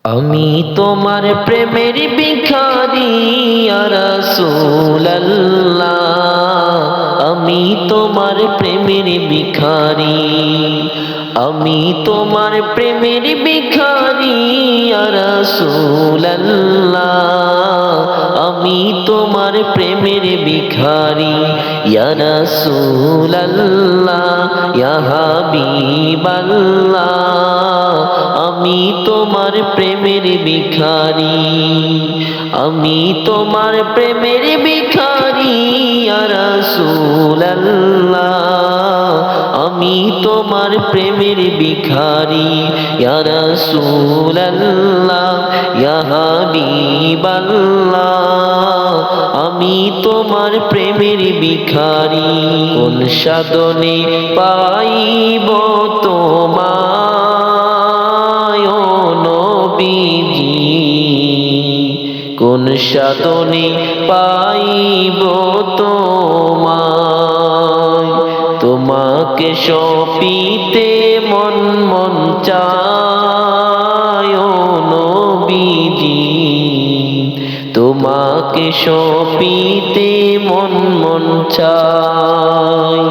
আমি তোমার প্রেমের ভিখারি ইয়া রাসূলুল্লাহ, আমি তোমার প্রেমের ভিখারি, আমি তোমার প্রেমের ভিখারি ইয়া রাসূলুল্লাহ, আমি তোমার প্রেমের ভিখারি ইয়া রাসূলুল্লাহ, ইয়া হাবিবাল্লাহ, আমি তোমার প্রেমের ভিখারি, আমি তোমার প্রেমের ভিখারি ইয়া রাসূলুল্লাহ, আমি তোমার প্রেমের ভিখারি ইয়া রাসূলুল্লাহ, ইয়া হাবিবাল্লাহ, আমি তোমার প্রেমের ভিখারি। কোন সাধনে পাইব তোমায় ও নবীজি, কোন সাধনে পাইব তোমায়, তোমাকে সপিতে মন মন চায় ও নবীজি, তোমাকে সপিতে মন মন চায়।